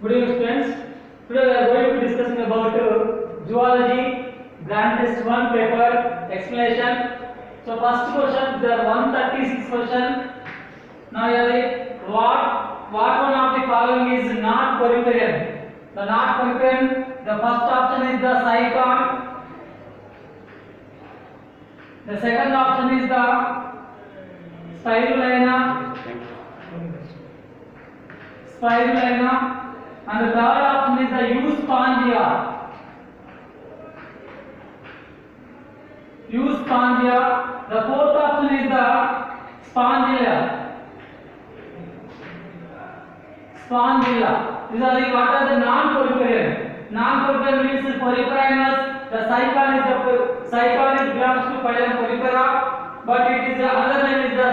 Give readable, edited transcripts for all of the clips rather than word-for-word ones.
Good evening, students. Today we are going to be discussing about zoology, grand test 1 paper explanation. So first question, there are 136 question. Now here what one of the following is not Poriferian? The not Poriferian, the first option is the Cyclone. The second option is the Spirulina. And the third option is the Euspongia. The fourth option is the Spongilla. These are the what are the non-Poriferian. Non-Poriferian means Porifera animals. The cyclone is belongs to phylum Porifera, but it is the other name is the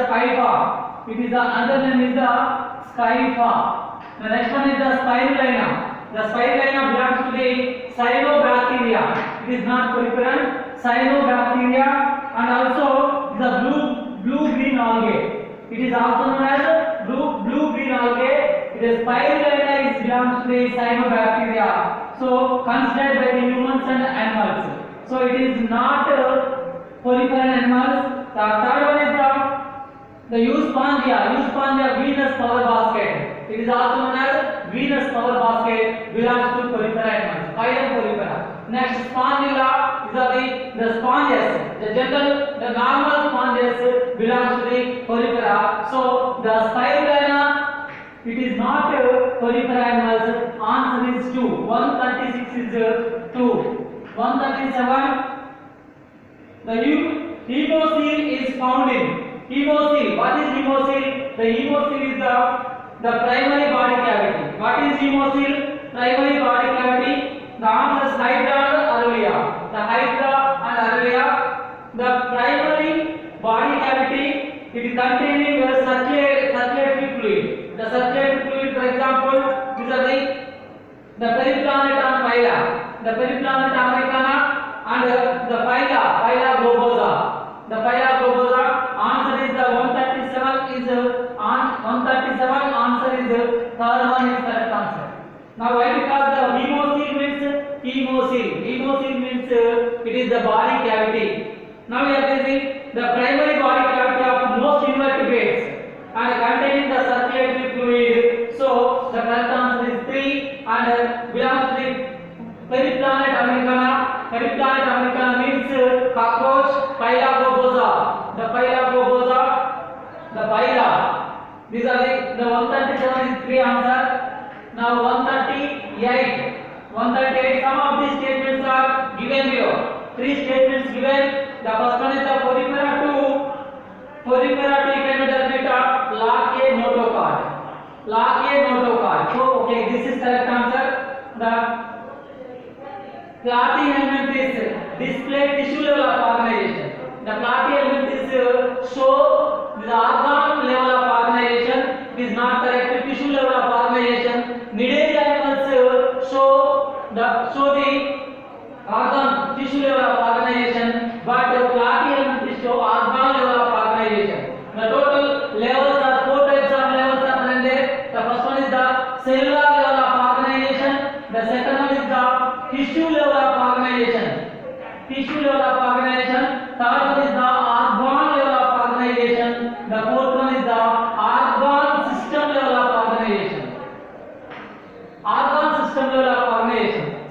Scypha. The next one is the Spirulina. The Spirulina belongs to the Cyanobacteria. It is not Poriferian. Cyanobacteria, and also the blue-green algae. It is also known as blue-green algae. It is Spirulina is belongs to the Cyanobacteria. So considered by the humans and animals. So it is not Poriferian animals. The third one is the Euspongia, Venus power basket. It is also known as Venus power basket, belongs to Porifera animals. Phylum Porifera. Next, Spongilla. These are the sponges. The normal sponges belongs to the Porifera. So the Spirulina, it is not Porifera animals. Answer is 2. 136 is 2. 137. The Hemocele is found in. Hemocele. What is hemocele? The hemocele is the primary body cavity. What is hemocele? Primary body cavity. The answer is Hydra and Arrowea. The Hydra and Arrowea. The primary body cavity, it is containing circulatory fluid. The circulatory fluid, for example, these are the Periplaneta phyla, the Periplaneta americana, and the phyla globosa. The phyla globosa. Answer is the 137 is 137. Answer is third one is correct answer. Now why? Because the hemocele means hemocele means it is the body cavity. Now we are using the primary body cavity of most invertebrates and containing the circulatory fluid. So the correct answer is 3 and belongs to the Periplaneta americana. Periplaneta americana means cockroach, phyla globosa. The phyla globosa, the phyla. These are the 137 is 3 answer. Now 138. Some of these statements are given below. 3 statements given. The first one is the Porifera 2 can be defined lack a notocard. So okay, this is correct answer. The Platy helminth is display tissue level of organization. The Platy helminth is show the organ level of organization. It is not correct. Tissue level of organization. Cnidaria animals show the organ tissue level of organization, but Platy helminth show organ level of organization. The total levels are 4 types of levels are present there. The first one is the cellular level of organization. The second one is the tissue level of organization. Third one is the organ level of organization. The fourth one is the organ system level of organization.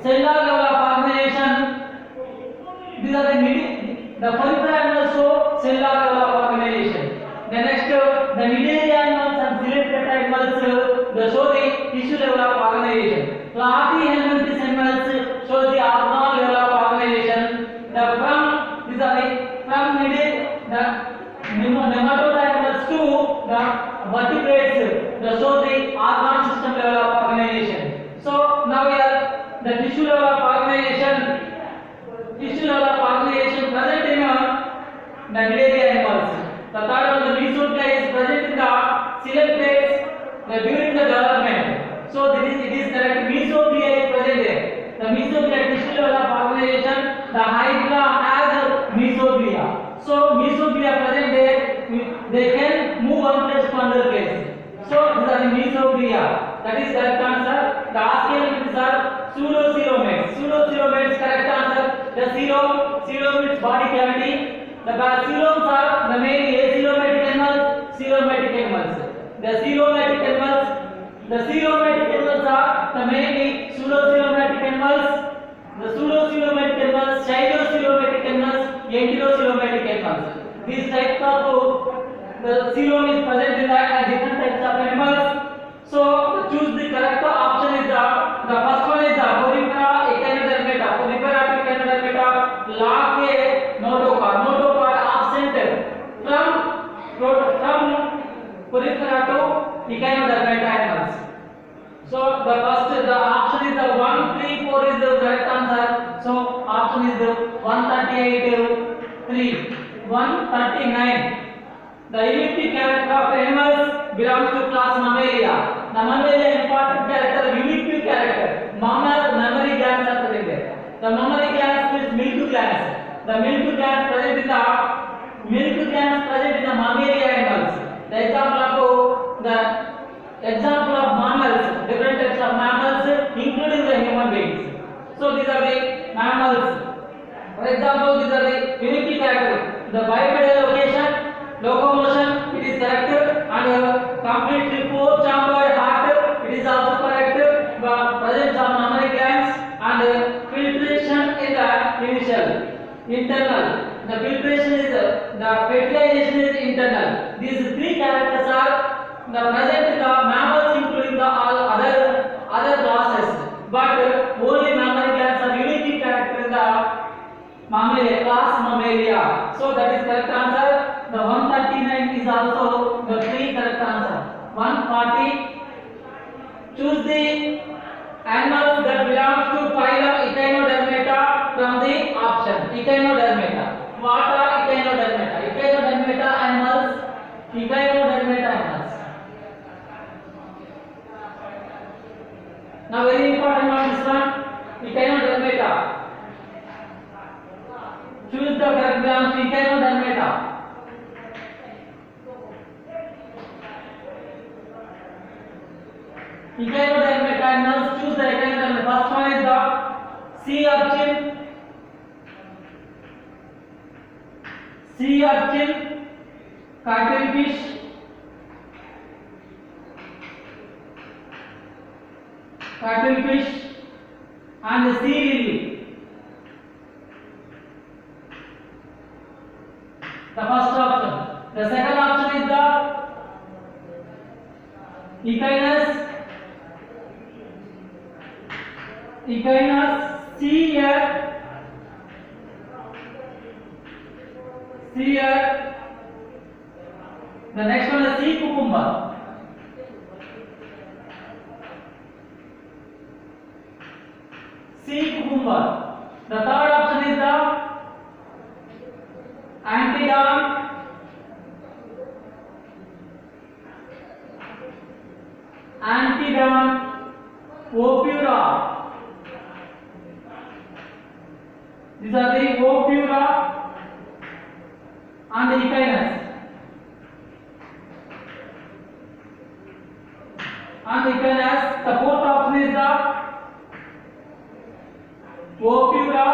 Cellular level of organization. These are the Porifera animals show cellular level of organization. The next, the Cnidaria animals and Coeluroid animals they show the tissue level of organization. Platy helminth animals show the organ level of organization. From nematode animals to the vertebrates they show the organ system level of organization. So now we are the tissue level of organization. Present in the Cnidaria animals. The third one, the Mesozoa is present in the ciliate phase during the development. So it is correct. Mesozoa is present there. The Mesozoa tissue level of organization. The Hydra has Mesozoa. So Mesozoa present there. They can move one place to another place. So these are the Mesozoa. Pseudocoelia. That is correct answer. The Ascalepids are pseudocoelomates. Pseudocoelomates correct answer. The coelom means body cavity. The coeloms are the main acoelomatic animals, coelomatic animals. The coelomatic animals are the mainly pseudocoelomatic animals. The pseudocoelomatic animals, cytocoelomatic animals, enterocoelomatic animals. These types of the coelom is present in the different types of animals. So choose the correct option is the first one is the Porifera echinodermata. Porifera echinodermata lack a notochord absent from Porifera to echinodermata animals. So the option is the 1, 3, 4 is the correct answer. So option is the 138, 3, 139. The elliptic character of animals belongs to class Mammalia. The Mammalia important character, elliptic character. Mammary glands are present there. The mammary glands means milk glands. The milk glands present in the Mammalia animals. The example of mammals, different types of mammals, including the human beings. So these are the mammals. For example, these are the elliptic character. The bipedal locomotion, it is correct, and completely four-chambered heart, it is also correct. Presence of mammary glands and filtration in the internal. The filtration is the fertilization is internal. These three characters are the present in the mammals, including the all other classes. But only mammary glands are unique character in the Mammalia, class Mammalia. So that is correct answer. The 139 is also the 3 correct answer. 140. Choose the animals that belongs to phylum Echinodermata from the option. Echinodermata. What are Echinodermata? Echinodermata animals. Now very important one this one. Echinodermata. Choose the correct belongs to Echinodermata. Echinodermata animals, choose the echinodermata. First one is the sea urchin, cuttlefish, and the sea lily. The first option. The second option is the Echinus sea. The next one is sea cucumber. The third option is the Antedon opura. These are the opura and the Echinus. The fourth option is the opura,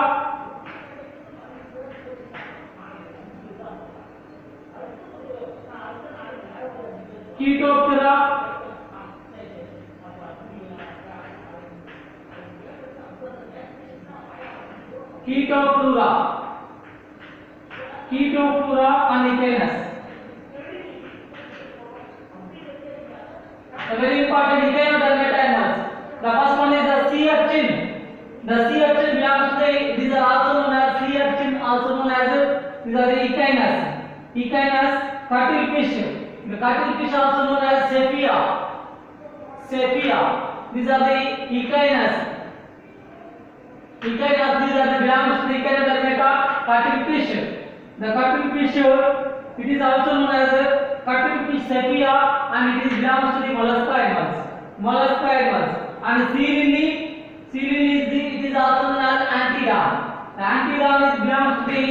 Chaetoptera, and Echinus. A very important echinodermata animals. The first one is the sea urchin. The sea urchin belongs to these are also known as sea urchin, also known as these are the Echinus, cuttlefish. The cuttlefish also known as Cephia. These are the Echinus. These are the belongs to the echinodermata, cuttlefish. The cuttlefish, it is also known as cuttlefish Cephia, and it is belongs to the mollusca animals. And sea lily it is also known as Antedon. The Antedon is belongs to the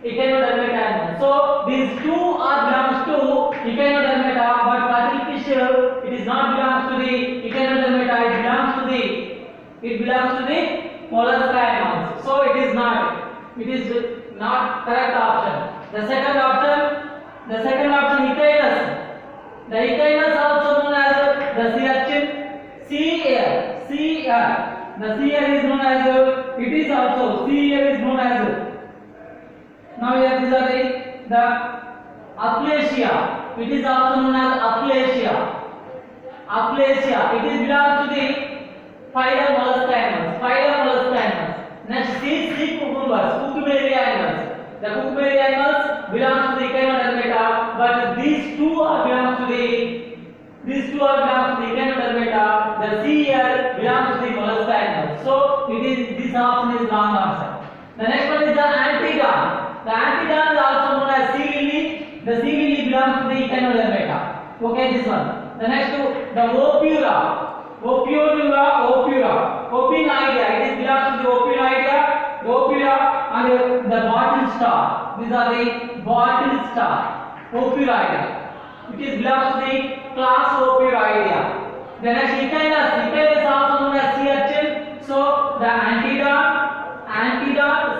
echinodermata animals. So these two are belongs to echinodermata, but cuttlefish it is not belongs to the It belongs to the mollusca animals. So it is not. It is not correct option. The second option Echinus. The Echinus also known as the sea urchin, sea air. The sea air is known as it is also sea air is known as. Now here these are the Aplysia. It is also known as Aplysia. It is belongs to the phylum mollusca animals. Next, sea cucumbers, cucumberian animals. The cucumberian animals belongs to the Echinodermata, but these two are belongs to the Echinodermata. The sea air belongs to the mollusca animals. So this option is wrong answer. The next one is the Antedon. The Antedon is also known as sea lily. The sea lily belongs to the Echinodermata. Okay, this one. The next the Opura. Opinoidea. It is belongs to the Opura and the bottle star. These are the bottle star. Opinoidea. It is belongs to the class Opinoidea. The next Echinus is also known as sea urchin. So the Antedon,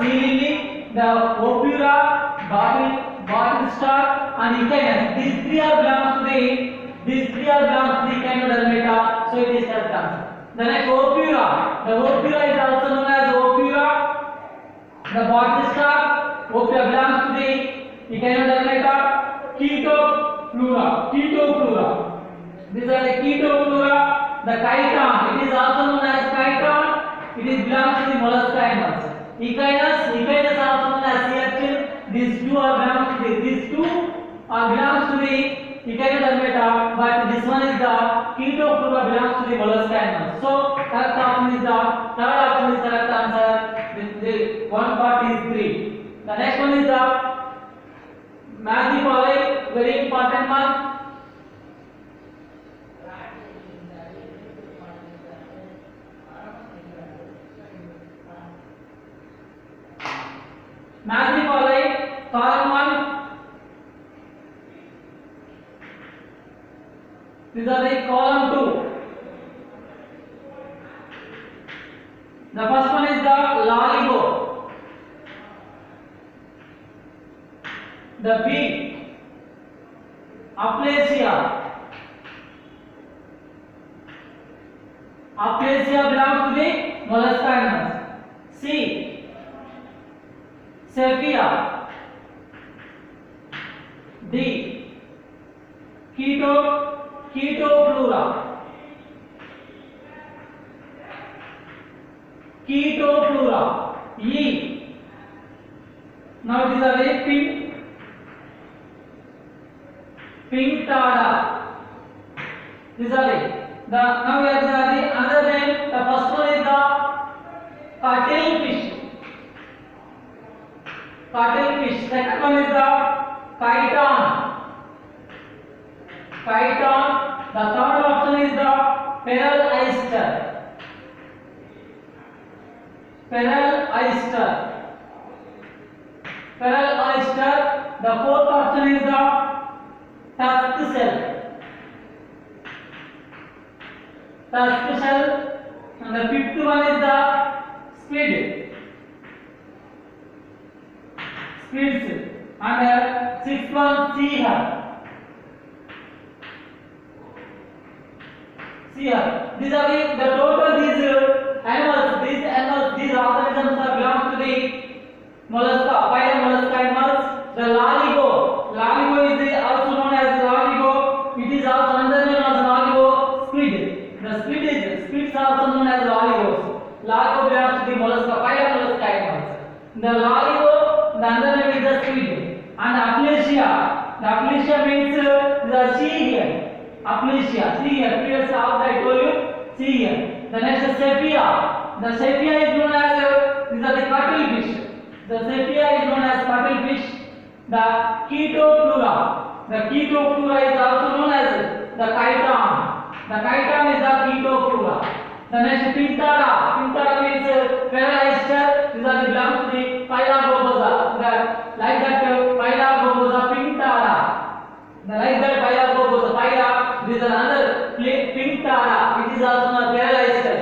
sea lily, the Opura, bottle star, and Echinus. These three are belongs to the Echinodermata, so it is correct answer. The next Opura. The Opura is also known as Opura. The bottle star. Opura belongs to the Echinodermata. Chaetopleura. These are the Chaetopleura. The Chiton. It is also known as Chiton. It is belongs to the mollusca animals. Echinus also known as sea urchin. These two are belongs to the Echinodermata, but this one is the Chaetopleura belongs to the mollusca animals. So correct option is the third option is correct answer. The one part is 3. The next one is the Massipoli, very important one. Massipoli, column 1. These are the column 2. The first one is the Loligo. The B, Aplysia. Aplysia belongs to the mollusca animals. C, Cephia. D, Chaetopleura. E. Now these are the Pinctada. These are the now here these are the another name. The first one is the cuttlefish. Second one is the chiton. The third option is the feral oyster. The fourth option is the tusk shell. And the fifth one is the squids. And the sixth one sea here. These are the total these organisms are belongs to the mollusca, phylum mollusca animals. The Loligo is also known as Loligo. It is also another name as Loligo squid. The squids are also known as Loligos. Loligo belongs to the mollusca, phylum mollusca animals. The Loligo, the other name is the squid. And Aplysia. The Aplysia means the sea here. Aplysia, see here, previous half I told you, see here. The next is Cephia. The Cephia is known as, these are the cuttlefish. The Cephia is known as cuttlefish. The Chaetopleura. The Chaetopleura is also known as the chiton. The chiton is the Chaetopleura. The next Pinctada means feral oyster. These are the belongs to the Phyla globosa. Like that Phyla globosa Pinctada. Like that Phyla globosa Phyla. This is another Pinctada. It is also known as feral oyster.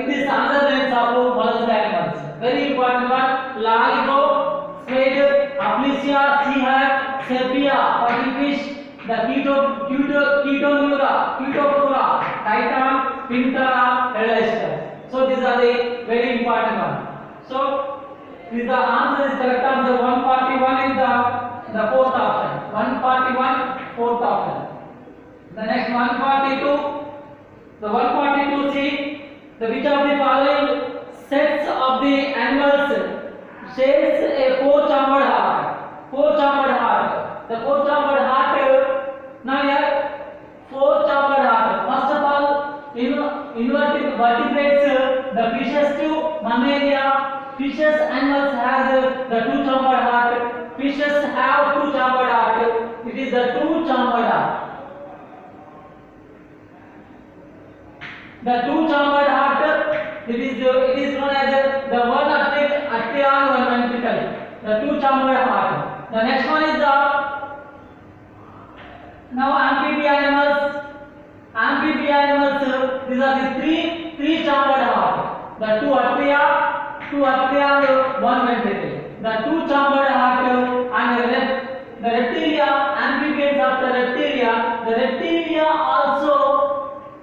it is another names of mollusc animals. Very important one: Larigo, Squid, Aplysia, sea herb, Sepia, pufferfish, the Ketonura, Titan, Pintara, Elastus. So these are the very important one. So is the answer is correct answer. 141 is the fourth option. 141 fourth option. The next 142. The 142 see the which of the following sets of the animals shares a four-chambered heart. Four-chambered heart. The four-chambered heart. Now here four-chambered heart. First of all, invertebrates, the fishes to mammalia. Fishes animals has the two-chambered heart. Fishes have two-chambered heart. It is the two-chambered heart. The two-chambered heart. It is known as the one arterial, one ventricle. The two-chambered heart. The next one is the now amphibian animals. Amphibian animals. These are the three-chambered heart. The two arterial, one ventricle. The two-chambered heart and the reptilia. Amphibians of the reptilia. The reptilia also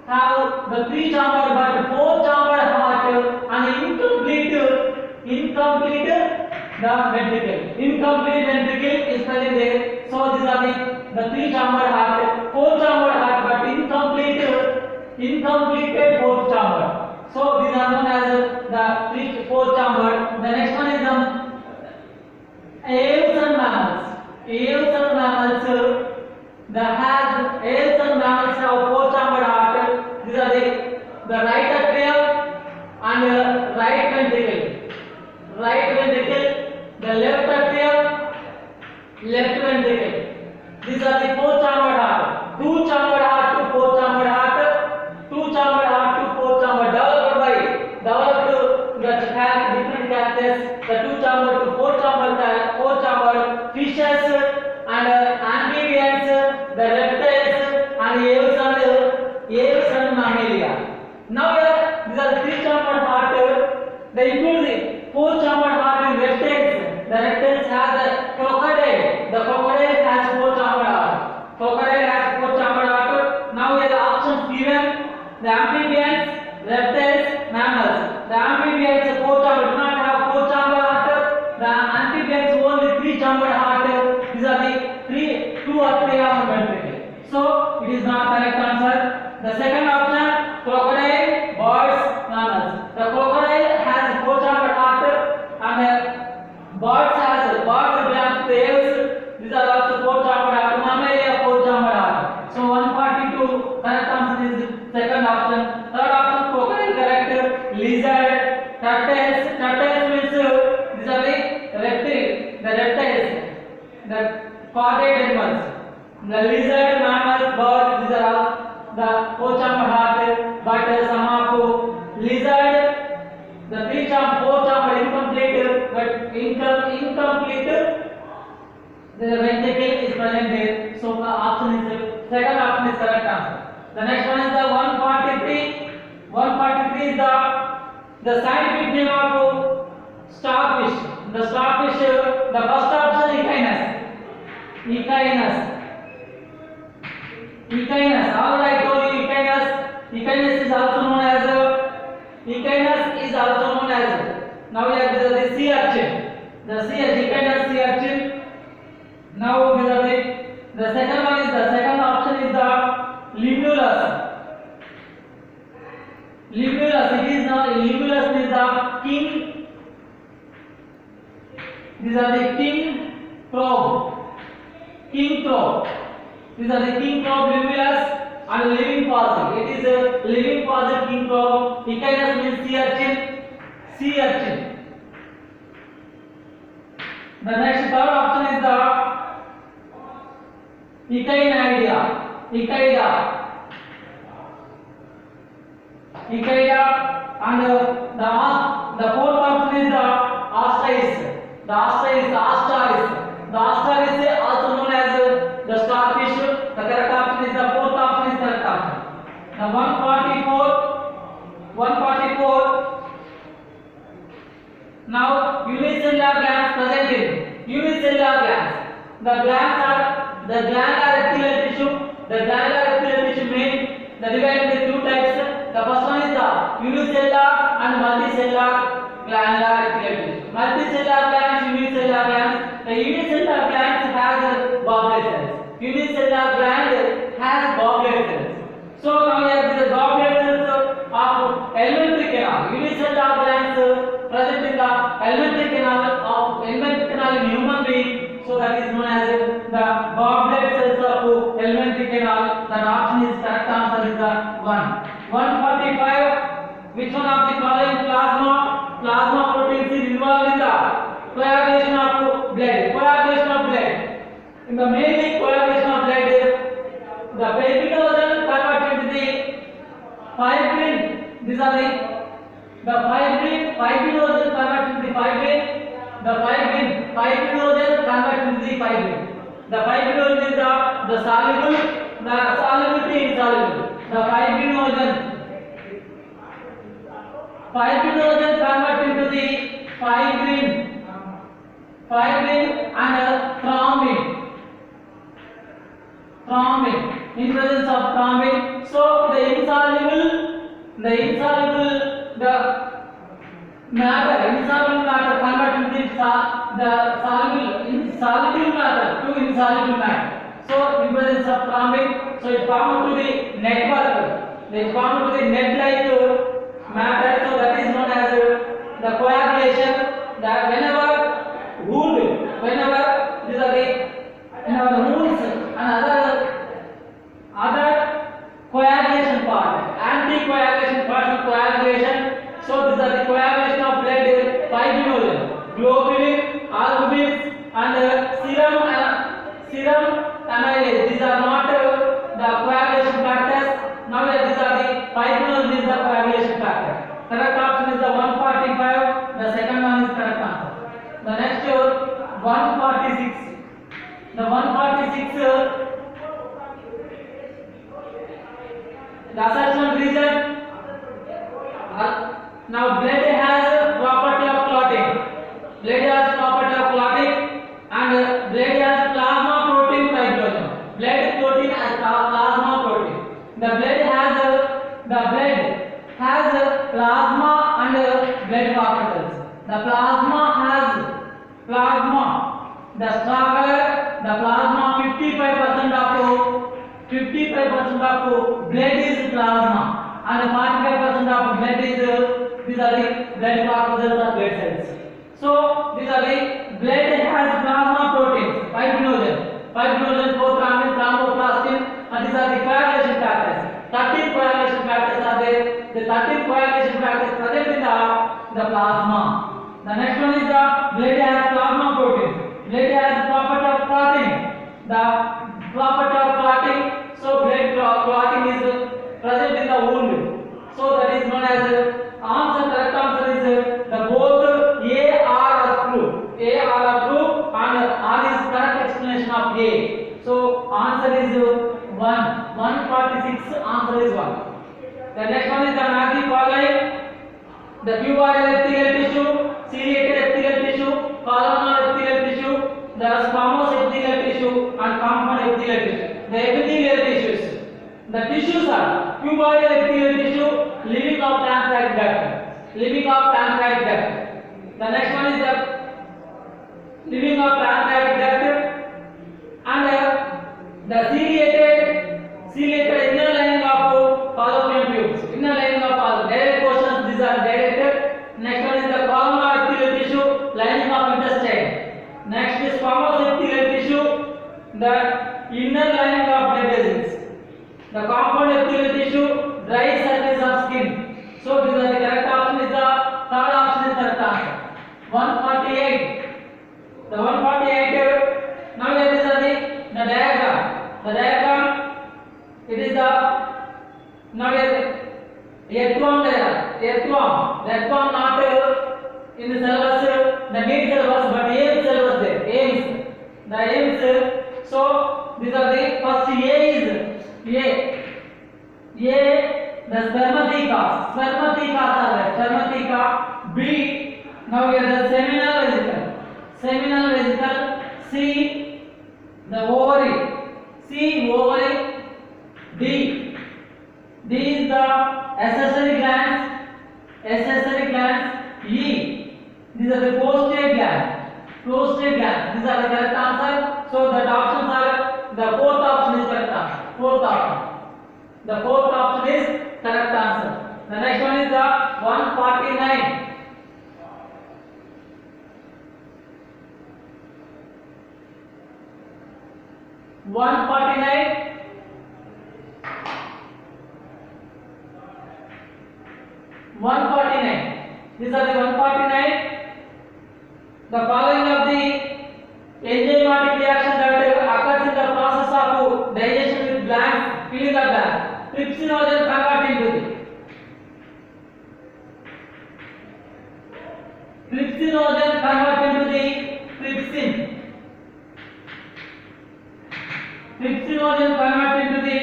have the three-chambered but four-chambered heart and incomplete the ventricle. Incomplete ventricle is present there. So these are the three-chambered heart, four-chambered heart but incompleted four-chambered. So these are known as the four-chambered. The next one is the aves and mammals. Aves and mammals have four-chambered heart. These are the right atrium and right ventricle. Right ventricle, the left atrium, left ventricle. These are the four-chambered heart. Two-chambered heart to four-chambered heart. Two-chambered heart to four-chambered. Developed that have different characters. The two-chambered to four-chambered fishes and amphibians, the reptiles and aves and mammalia. Now these are three-chambered heart. They include the four-chambered heart in reptiles. The reptiles has the crocodile. The crocodile has four-chambered heart. Crocodile has four-chambered heart. Now here the options given: the amphibians, reptiles, mammals. The amphibians four-chambered do not have four-chambered heart. The amphibians only three-chambered heart. These are the two arteria of ventricle. So it is not correct answer. The second option: crocodile, birds, mammals. The crocodile has four-chambered heart and birds belong to the aves. These are also four-chambered heart. Mammalia four-chambered heart. So 142 correct answer is second option. Third option crocodile correct. Lizard, turtles means these are the reptiles, the chordate animals. The lizard, mammals, birds, these are all the four-chambered heart. But some of lizard, the four-chambered incomplete, but incomplete the ventricle is present there. So the second option is correct answer. The next one is the 143. 143 is the scientific name of starfish. The starfish, the first option Echinus. Already I told you Echinus is also known as now we have the sea urchin. Echinus sea urchin. Now the second one is the second option is the limulus. Limulus, it is now limulus is the king. These are the king crow. These are the king crow, limulus and living fossil. It is a living fossil king crow. Echinus means sea urchin. The next third option is the Echidna. And the fourth option is the Astralis. The Astralis also known as the starfish. The correct option is the fourth option is correct option. The 144 Now unicellular glands present in unicellular glands. The glands are the glandular epithelial tissue. The glandular epithelial tissue main the divided into two types. The first one is the unicellular and multicellular glandular epithelial tissue. Multicellular glands, unicellular glands. The unicellular glands has goblet cells. Unicellular gland has goblet cells. So now here the goblet cells of alimentary canal. Unicellular glands present in the alimentary canal in human being. So that is known as the goblet cells of alimentary canal. The option is correct answer is the 145. Which one of the following plasma proteins is involved in the coagulation of blood? Coagulation of blood. In the mainly coagulation of blood, the peptidogel converted into the fibrin. These are the peptidogel converted into the fibrin. The peptidogel converted into the fibrin. The peptidogel is the soluble, the solubility insoluble. The peptidogel converted into the fibrin and thrombin. In presence of thrombin. So the insoluble matter converted into the soluble matter to insoluble matter. So in presence of thrombin, so it forms to the network. They form to the net-like matter. So that is known as the coagulation. That whenever these are the wounds and other coagulation part, anticoagulation parts of coagulation. So these are the coagulation of blood, fibrinogen, globulin, albumin, and serum amylase. These are not the coagulation factors. Now these are the fibrinogen is the coagulation factor. Correct option is the 145. The second one is correct answer. The next 146. The 146. The assertion reason. Now blood has property of clotting. Blood has property of clotting, and blood has plasma protein fibrogen. Blood protein as plasma protein. The blood has plasma and blood particles. The plasma has plasma. The straw color. The plasma 55% of blood is plasma, and 45% of blood is these are the blood particles or blood cells. So these are the blood has plasma proteins, fibrinogen, 4-thrombin, thromboplastin, and these are the coagulation factors. 13 coagulation factors are there. The 13 coagulation factors present in the plasma. The next one is the blood has plasma proteins. Blood has property of clotting. The property of clotting. So blood clotting is present in the wound. So that is known as answer. Correct answer is the both A, R are true. A, R are true, and R is correct explanation of A. So answer is 146. Answer is 1. The next one is the Nazi following. The cuboidal epithelial tissue, ciliated epithelial tissue, columnar epithelial tissue, the squamous epithelial tissue, and compound epithelial tissue. The epithelial tissues. The tissues are cuboidal epithelial tissue, living of pancreatic duct. The next one is the living of pancreatic duct, and the ciliated inner lining of fallopian tubes. Inner lining of direct portions. These are direct. Next one is the columnar epithelial tissue, lining of intestine. Next is squamous epithelial tissue, the inner lining of blood vessels. The compound epithelial tissue, dry surface of skin. So these are the correct option is the third option is correct answer. 148. The 148. Now here these are the diagram. The diagram. It is the now here earthworm diagram. Earthworm not in the syllabus, the main syllabus, but Ames syllabus there. The Ames. So these are the first A is the spermatheca are there. Spermatheca. B. Now here the These are the prostate gland. Prostate gland. These are the correct answer. So that options are the fourth option is correct answer. Fourth option. The fourth option is correct answer. The next one is the 149. 149. These are the 149. The following of the enzymatic reaction that occurs in the process of digestion with blanks, filling the blank. Trypsinogen convert into the trypsinogen convert into the trypsin. Trypsinogen convert into the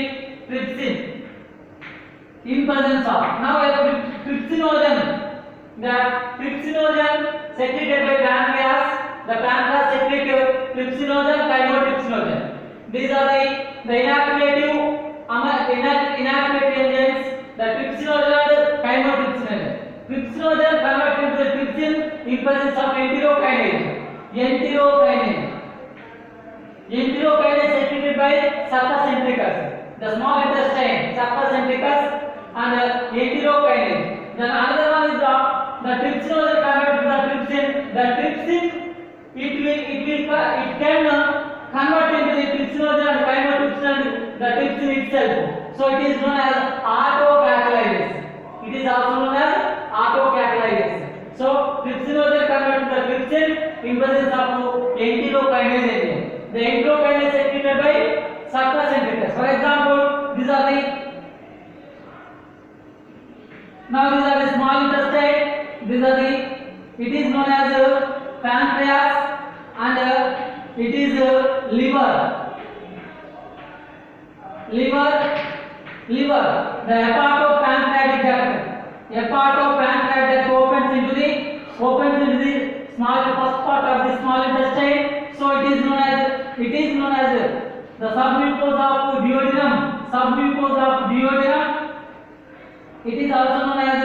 trypsin in presence of now a trypsinogen. The trypsinogen secreted by pancreas. The pancreas secrete trypsinogen, chymotrypsinogen. These are the inactivative inactivate enzymes. The trypsinogen, chymotrypsinogen. Trypsinogen convert into the trypsin in presence of enterokinase. Enterokinase secreted by sulcus centricus. The small intestine, sulcus centricus, and enterokinase. Then another one is the trypsinogen convert to the trypsin. The trypsin it can convert into the trypsinogen and chymotrypsin the trypsin itself. So it is known as autocatalysis. It is also known as autocatalysis. So trypsinogen convert to the trypsin in presence of enterokinase enzyme. The enterokinase secreted by sulcus centricus. For example, these are the small intestine. These are the it is known as pancreas and it is liver. The hepatopancreatic duct opens into the small first part of the small intestine. So it is known as the submucosa of duodenum. It is also known as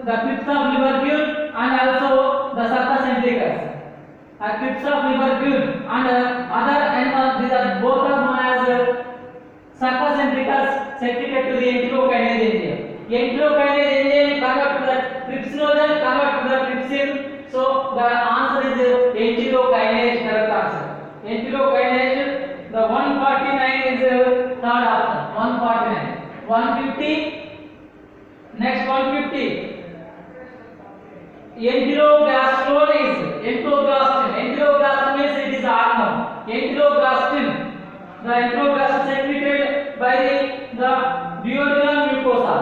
the crypts of Liverpool and also the sulcus centricus. Crypts of Liverpool and other animals, these are both are known as sulcus centricus secreted to the enterokinase enzyme. Enterokinase enzyme convert to the trypsinogen, convert to the trypsin. So the answer is enterokinase, correct answer. Enterokinase. The 149 is third option. 149. 150. Next 150. Enterogastrosis. Enterogastrin means it is hormone. Enterogastrin. The enterogastrin secreted by the duodenal mucosa.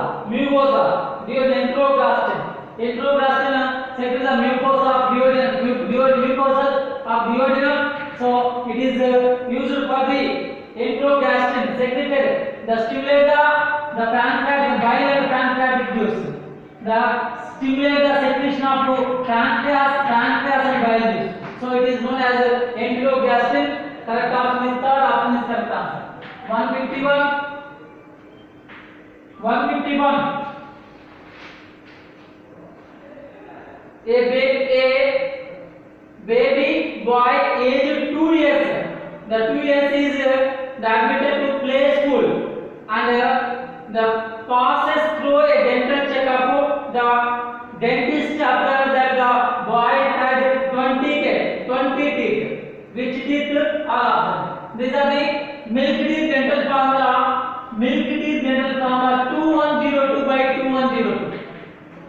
Enterogastrin secreted the mucosa of duodenum. So it is used for the enterogastrin secreted. The stimulate the pancreatic bile and pancreatic juice. The stimulate the secretion of pancreas and bile juice. So it is known as enterogastrin. Correct option is third option is correct answer. 151. A baby boy aged 2 years. The 2 years is admitted to play school and the passes through a dental checkup. The dentist observed that the boy had 20 teeth. Which teeth are absent? These are the milk teeth dental formula. 2102 by 2102.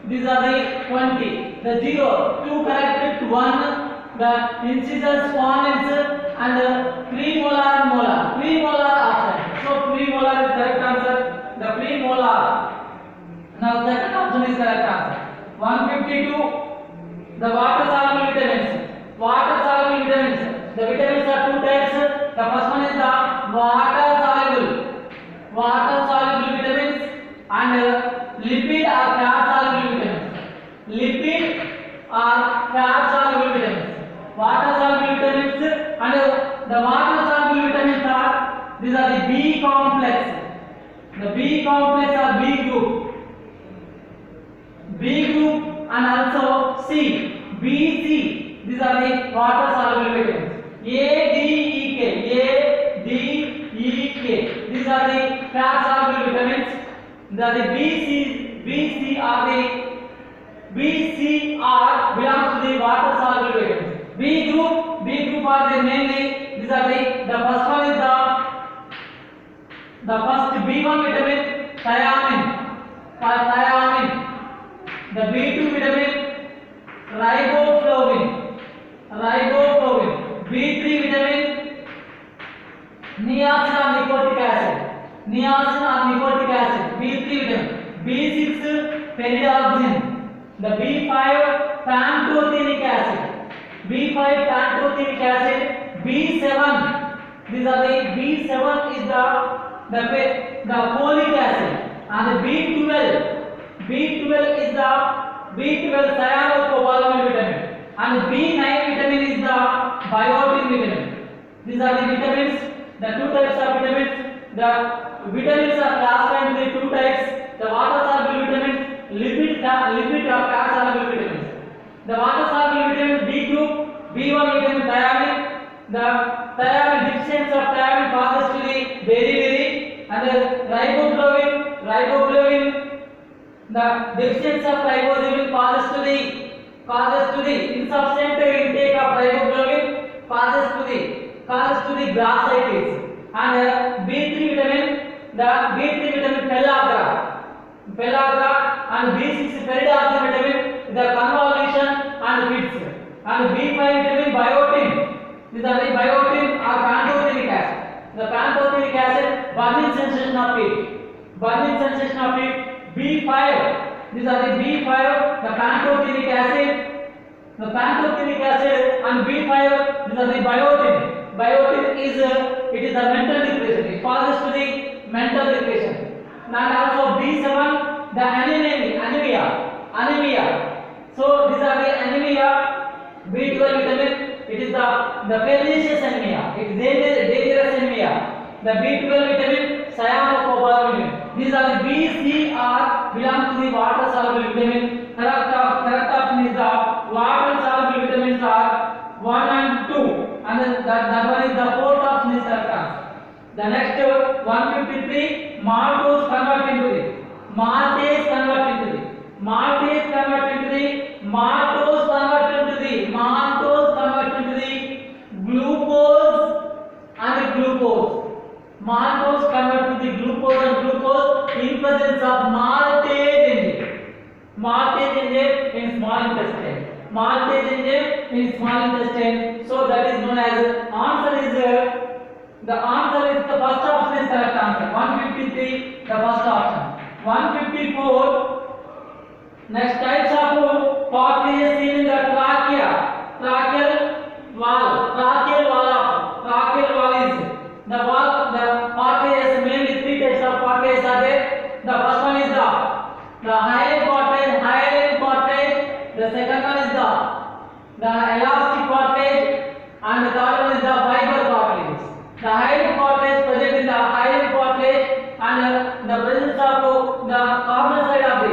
These are the 20. The 0, 2 connected to 1. The incisors, phonins and premolar and molar. Premolar option. So premolar is correct answer. The premolar. Now second option is correct answer. 152. The water soluble vitamins. The vitamins are two types. The first one is the water soluble vitamins and lipid or fat soluble vitamins. Water soluble vitamins and the water soluble vitamins are these are the B complex. The B complex or B group and also C. B, C. These are the water soluble vitamins. A, D, E, K. A, D, E, K. These are the fat soluble vitamins. The B, C are the B, C are belongs to the water soluble vitamins. B group are the mainly these are the first one is the first B1 vitamin thiamine. The B2 vitamin riboflavin. B3 vitamin niacin or nicotic acid. B3 vitamin. B6 pyridoxine. The B5 pantothenic acid. B7 these are the B7 is the folic acid, and the B12 is the B12 cyanocobalamin vitamin, and the B9 vitamin is the biotin vitamin. These are the vitamins, the two types of vitamins. The vitamins are classified into the two types: the water soluble vitamins, lipid or fat soluble vitamins. The water soluble vitamins B group, B1 vitamin thiamine. The thiamine deficiency of thiamine causes to the beriberi, and the riboflavin. The deficiency of riboflavin causes to the insufficient intake of riboflavin causes to the glossitis. And B3 vitamin, the B3 vitamin pellagra, and B6 pyridoxine vitamin, the convolution and fits. And B5 vitamin biotin. These are the biotin or pantothenic acid. The pantothenic acid burning sensation of it. B5. These are the B5, the pantothenic acid. The pantothenic acid and B5. These are the biotin. Biotin is it is the mental depression. It causes to the mental depression. And also B7, the anemia. So these are the anemia. B12 vitamin, it is the pernicious anemia. It is dangerous anemia. The B12 vitamin, cyanocobalamin. These are the B, C, R belong to the water soluble vitamin. Correct option is the water soluble vitamins are 1 and 2, and then that one is the fourth option is correct answer. The next 153 maltose convert into the maltose convert into the glucose and glucose. Maltose convert to the glucose and glucose in presence of maltase enzyme. Maltase enzyme in small intestine. So that is known as answer is the first option is correct answer. 153 the first option. 154 next types of cartilage seen in the trachea. Tracheal wall is the cartilage. Mainly three types of cartilage are there. The first one is the hyaline cartilage. The second one is the elastic cartilage, and the third one is the fiber cartilage. The hyaline cartilage present in the hyaline cartilage, and the presence of the carbon side of the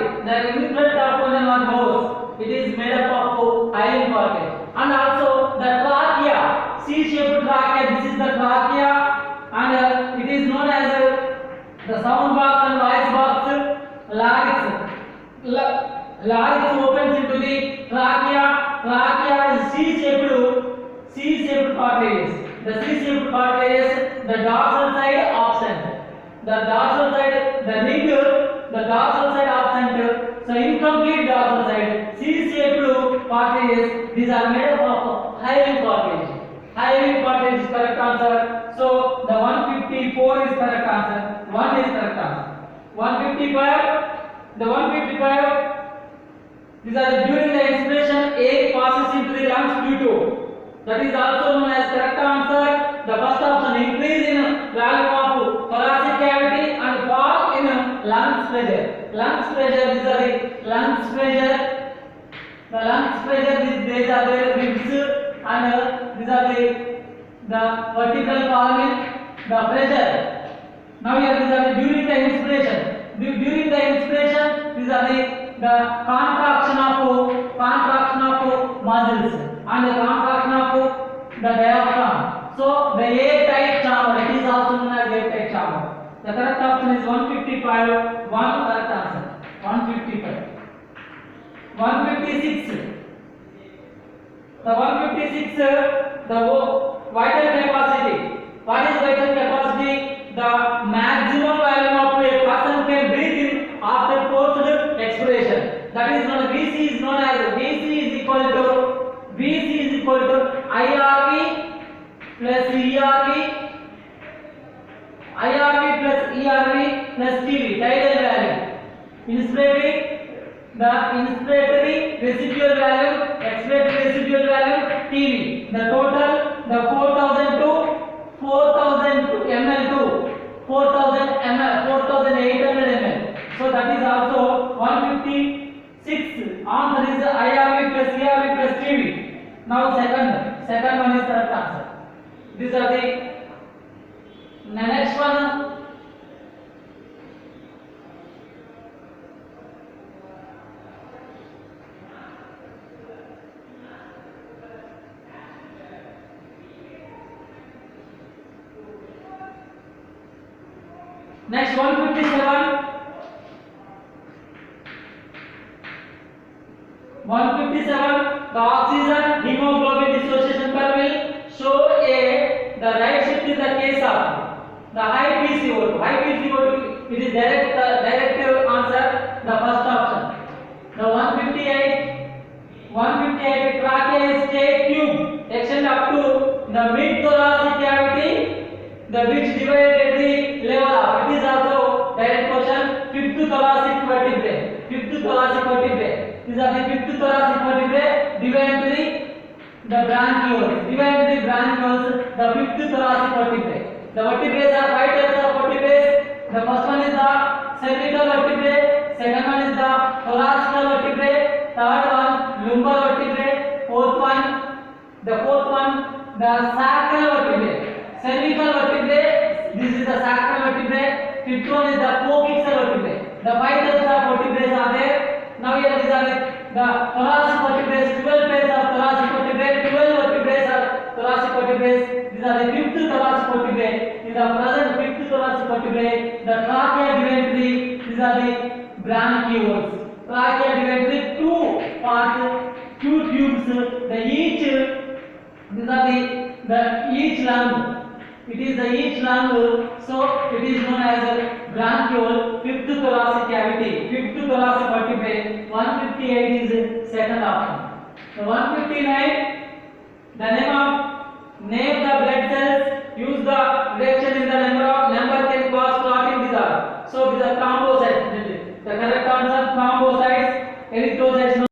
infrared component on nose. It is made up of hyaline cartilage. And also the trachea, C-shaped trachea. This is the trachea, and it is known as the sound box and voice box. Larynx opens into the trachea. Trachea is C-shaped cartilage. The C-shaped cartilage, the dorsal side absent. The dorsal side absent. So incomplete dorsal side. C-shaped cartilage. These are made up of hyaline cartilage. Hyaline cartilage is correct answer. So the 154 is correct answer. 1 is correct answer. 155. The 155. These are during the inspiration, air passes into the lungs due to. That is also known as correct answer. The first option, increase in volume of thoracic cavity and fall in lungs pressure. These are the lungs pressure. The lungs pressure, these are the ribs, and these are the vertical column, the pressure. Now here these are the during the inspiration. During the inspiration, these are the contraction of muscle. and the contraction of the diaphragm. So the airtight chamber, it is also known as airtight chamber. The correct option is 155. One correct answer. 155. 156. The 156. The vital capacity. What is vital capacity? The maximum volume of a person can breathe in after forced expiration. That is known. VC is known as VC is equal to IRV plus ERV plus TV. Tidal value. Inspiratory residual value, expiratory residual value, TV. The total, the 4000 to 4000 ml to 4000 ml, 4800 ml. So that is also 156. Answer is IRV plus ERV plus TV. Now second one is correct answer. These are the next one. Next 157. 157. The oxygen hemoglobin dissociation curve will show the right shift in the case of the high PCO2. High PCO2, it is direct answer. The first option. The 158 trachea state tube extend up to the mid thoracic cavity, the which divided the level of. It is also direct question. Fifth thoracic vertebrae. Fifth thoracic vertebrae. These are the fifth thoracic vertebrae divided into the branchioles. Divided into the branchioles. The fifth thoracic vertebrae. The vertebrae are five types of vertebrae. The first one is the cervical vertebrae. Second one is the thoracic vertebrae. Third one lumbar vertebrae. Fourth one the sacral vertebrae. Cervical vertebrae. This is the sacral vertebrae. Fifth one is the coaxial vertebrae. The five types of vertebrae are there. Now here these are the thoracic vertebrae. 12 pairs of thoracic vertebrae. 12 vertebrae are thoracic vertebrae. These are the fifth thoracic vertebrae. In the present fifth thoracic vertebrae, the trachea divided into these are the branchioles. Trachea divided into two parts, two tubes. These are the each lung. It is the each lung, so it is known as branchiole. Fifth thoracic cavity, fifth thoracic vertebrae. 158 is second option. So 159, the name